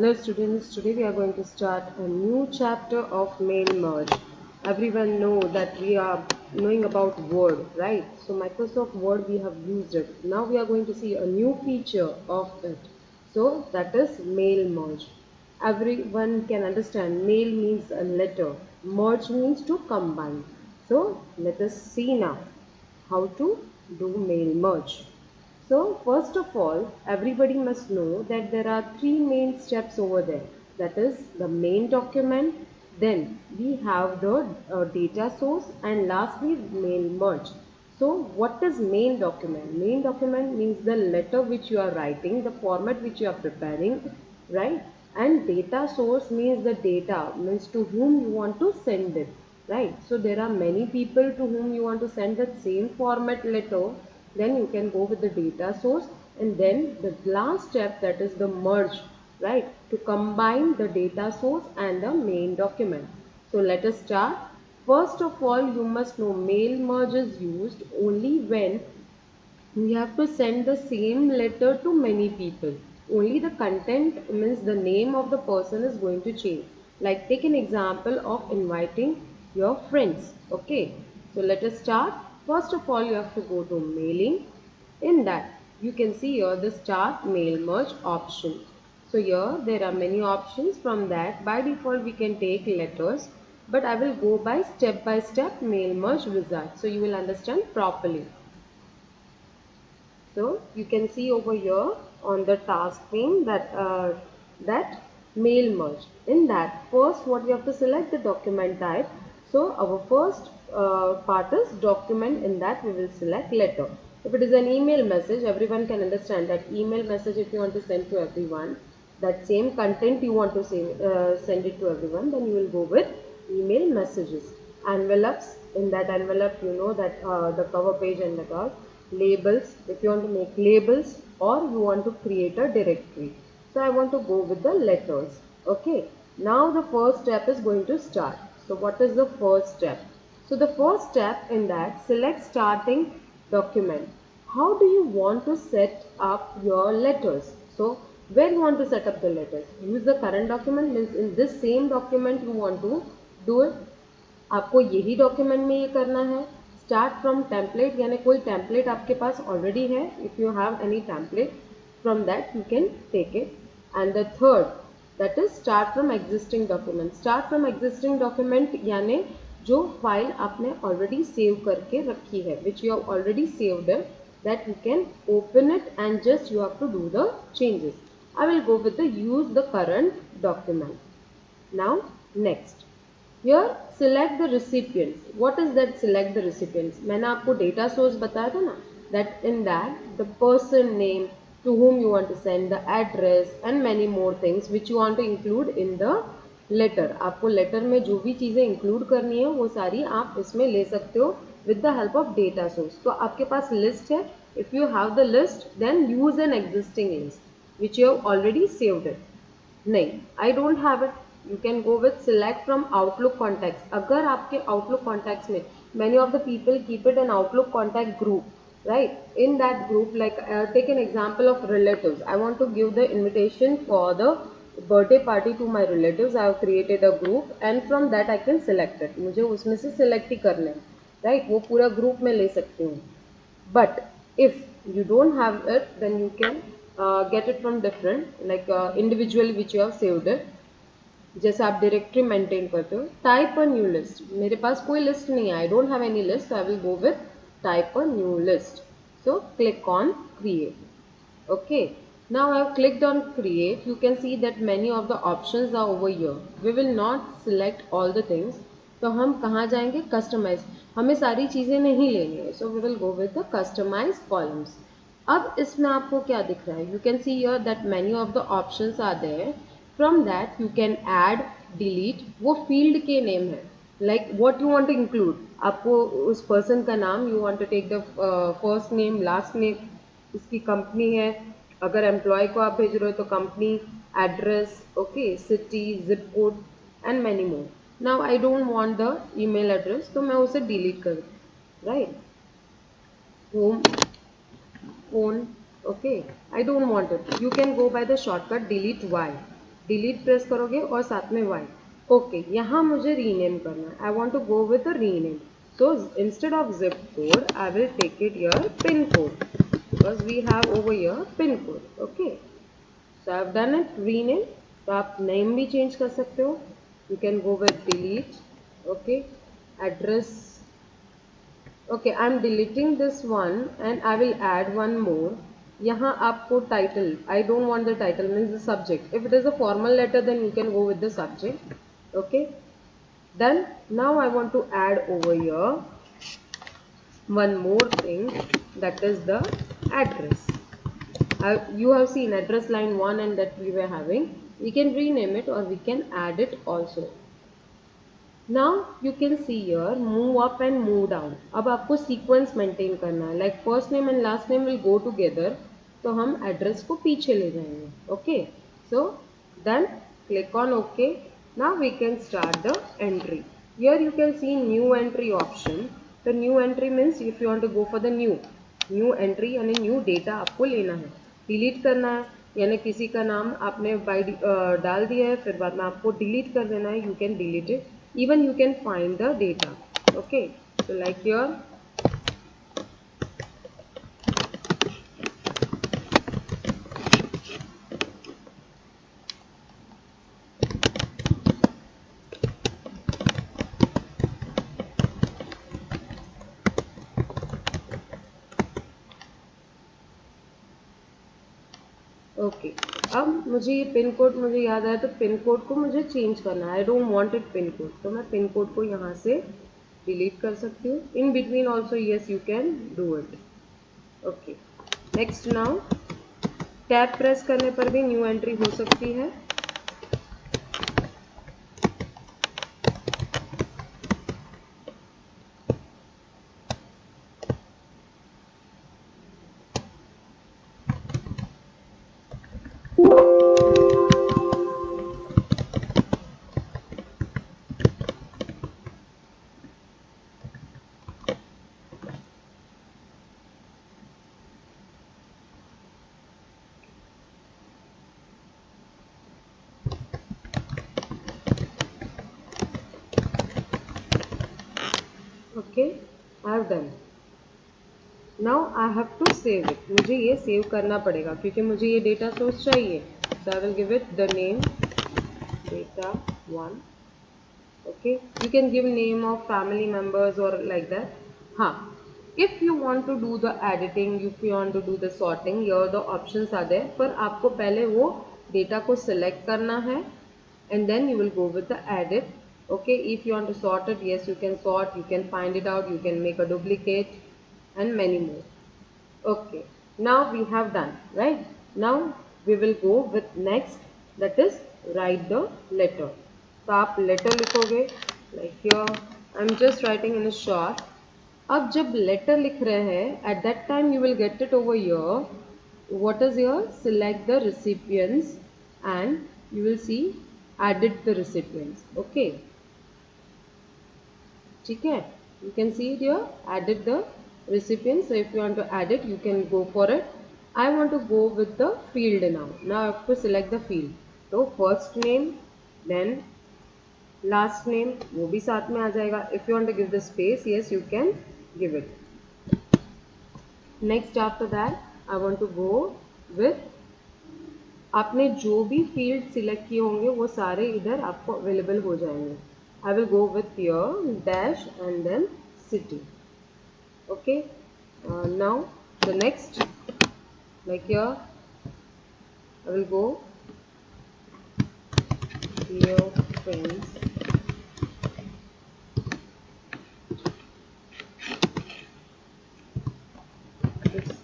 Hello students, today we are going to start a new chapter of mail merge. Everyone know that we are knowing about Word, right? So Microsoft Word we have used it. Now we are going to see a new feature of it. So that is mail merge. Everyone can understand mail means a letter, merge means to combine. So let us see now how to do mail merge. So first of all, everybody must know that there are three main steps over there. That is the main document, then we have the data source, and lastly mail merge. So what is main document? Main document means the letter which you are writing, the format which you are preparing, right? And data source means the data, means to whom you want to send it, right? So there are many people to whom you want to send that same format letter, then you can go with the data source, and then the last step, that is the merge, right, to combine the data source and the main document. So let us start. First of all, you must know mail merge is used only when we have to send the same letter to many people. Only the content, means the name of the person, is going to change. Like take an example of inviting your friends. Okay, so let us start. First of all, you have to go to mailing. In that you can see here the start mail merge option. So here there are many options. From that, by default we can take letters, but I will go by step mail merge wizard, so you will understand properly. So you can see over here on the task pane that mail merge. In that, first what we have to select the document type. So our first part is document. In that we will select letter. If it is an email message, everyone can understand that email message, if you want to send to everyone, that same content you want to send it to everyone, then you will go with email messages. Envelopes, in that envelope you know that the cover page and the card. Labels, if you want to make labels or you want to create a directory. So I want to go with the letters. Okay, now the first step is going to start. So what is the first step? So the first step in that, select starting document. How do you want to set up your letters? So where you want to set up the letters? Use the current document, means in this same document you want to do it. आपको यही document में ये करना है. Start from template, यानी कोई template आपके पास ऑलरेडी है. If you have any template from that you can take it. And the third, that is start from existing document. Start from existing document यानी जो फाइल आपने ऑलरेडी सेव करके रखी है, which you have already saved it, that you can open it and just you have to do the changes. I will go with the use the current document. Now next, here select the recipients. What is that select the recipients? मैंने आपको data source बताया था ना, that in that the person name to whom you want to send, the address and many more things which you want to include in the letter. आपको letter में जो भी चीज़ें include करनी है वो सारी आप इसमें ले सकते हो with the help of data source. तो आपके पास list है. If you have the list, then use an existing list which you have already saved it. नहीं, I don't have it. You can go with select from Outlook contacts. अगर आपके Outlook contacts में many of the people keep it an Outlook contact group, right? In that group, like take an example of relatives. I want to give the invitation for the birthday party to my relatives. I have created a group and from that I can select it. मुझे उसमें से select ही करना है, right? वो पूरा group में ले सकती हूँ. But if you don't have it, then you can get it from different, like individually which you have saved it. जैसे आप डायरेक्टरी मेंटेन करते हो. Type a new list. मेरे पास कोई लिस्ट नहीं है, I don't have any list, I will go with type a new list. So click on create. okay, now I have clicked on create. You can see that many of the options are over here. We will not select all the things. तो हम कहाँ जाएंगे? Customise. हमें सारी चीज़ें नहीं लेनी है, so we will go with the customise columns. अब इसमें आपको क्या दिख रहा है? You can see here that many of the options are there. From that you can add, delete. वो फील्ड के नेम है, like what you want to include. आपको उस पर्सन का नाम, you want to take the first name, last name, उसकी company है, अगर एम्प्लॉय को आप भेज रहे हो तो company, address, okay, city, zip code and many more. Now I don't want the email address, तो मैं उसे डिलीट कर दूँ, right. Home, phone, okay, I don't want it. You can go by the shortcut delete Y. Delete press करोगे और साथ में y. Okay, यहाँ मुझे रीनेम करना है. I want to go with rename. So instead of zip code, I will take it here pin code because we have over here pin code. Okay. So I have done it. Rename. तो आप name भी change कर सकते हो. You can go with delete. Okay. Address. Okay, I am deleting this one and I will add one more. यहाँ आपको title. I don't want the title, means the subject. If it is a formal letter, then you can go with the subject. Okay. Then now I want to add over here one more thing, that is the address. You have seen address line 1 and that we were having. We can rename it or we can add it also. Now you can see here move up and move down. अब आपको sequence maintain करना है. Like first name and last name will go together. तो हम address को पीछे ले जाएंगे. Okay. So then click on OK. Now we can start the entry. Here you can see new entry option. The new entry means if you want to go for the new entry यानी new data आपको लेना है. Delete करना है यानी किसी का नाम आपने डाल दिया है, फिर बाद में आपको delete कर देना है. You can delete it. Even you can find the data. Okay. So like here. Okay अब मुझे ये पिन कोड मुझे याद आया, तो पिन कोड को मुझे चेंज करना है. I don't want it pin code, तो मैं पिन कोड को यहाँ से डिलीट कर सकती हूँ. In between also yes you can do it. Okay next now tab press करने पर भी न्यू एंट्री हो सकती है. Okay I have done. Now I have to save it. मुझे ये सेव करना पड़ेगा क्योंकि मुझे ये डेटा सोर्स चाहिए. So I will give it the name data 1. Okay, you can give name of family members or like that. हाँ, if you want to do the editing, if you want to do the sorting, here the options are there. पर आपको पहले वो data को select करना है and then you will go with the edit. Okay, if you want to sort it, yes you can sort, you can find it out, you can make a duplicate and many more. Okay, now we have done, right? Now we will go with next, that is write the letter. तो आप letter लिखोगे like here. I'm just writing in a short. अब जब letter लिख रहे हैं at that time you will get it over here. What is here? Select the recipients and you will see edit the recipients. Okay, ठीक है. You can see it here, edit the recipients. So if you want to edit, you can go for it. I want to go with the field now. Now I have to select the field. So first name, then last name, वो भी साथ में आ जाएगा. If you want to give the space, yes you can give it. Next after that, I want to go with आपने जो भी field select किए होंगे वो सारे इधर आपको अवेलेबल हो जाएंगे. I will go with here dash and then city. Okay, now the next, like here I will go dear friends, this is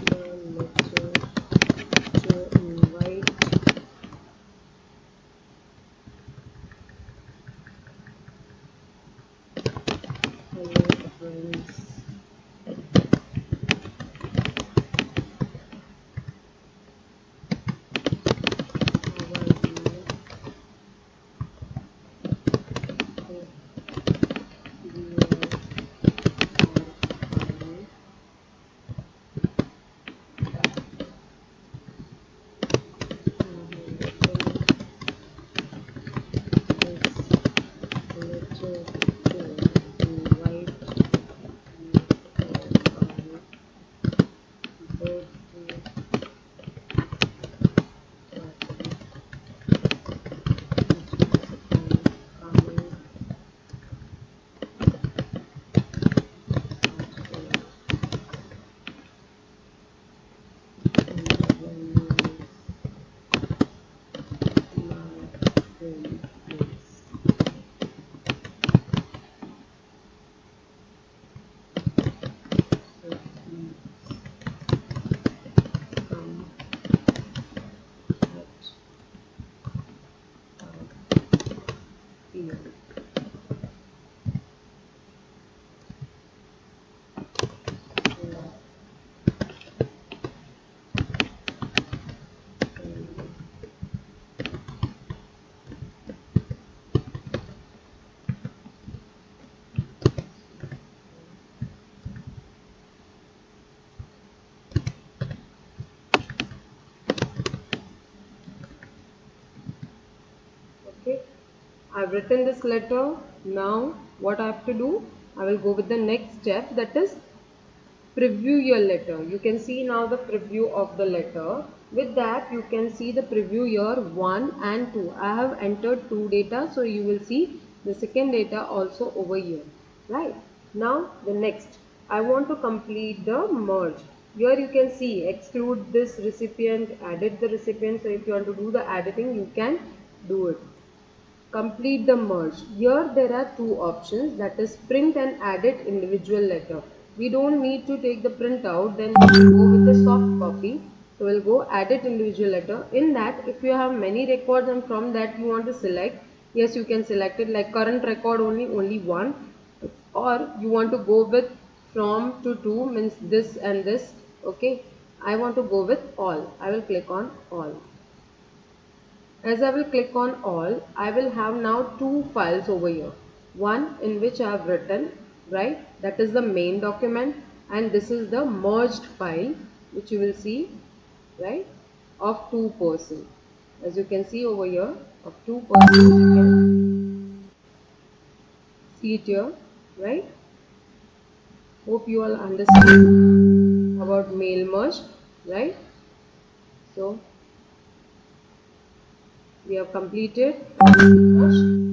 the lecture to invite hello friends. year. Okay, I've written this letter. Now what I have to do, I will go with the next step, that is preview your letter. You can see now the preview of the letter. With that you can see the preview here 1 and 2. I have entered 2 data, so you will see the second data also over here. Right. Now the next, I want to complete the merge. Here you can see exclude this recipient, edit the recipient. So if you want to do the editing, you can do it. Complete the merge. Here there are two options, that is print and edit individual letter. We don't need to take the print out, then we will go with the soft copy. So we'll go edit individual letter. In that, if you have many records and from that you want to select, yes, you can select it, like current record only one, or you want to go with from to means this and this. Okay, I want to go with all. I will click on all. As I will click on all, I will have now two files over here. One in which I have written, right, that is the main document, and this is the merged file which you will see, right, of 2%. As you can see over here, of 2%, you can see it here, right. Hope you all understand about mail merge, right. So we have completed merge.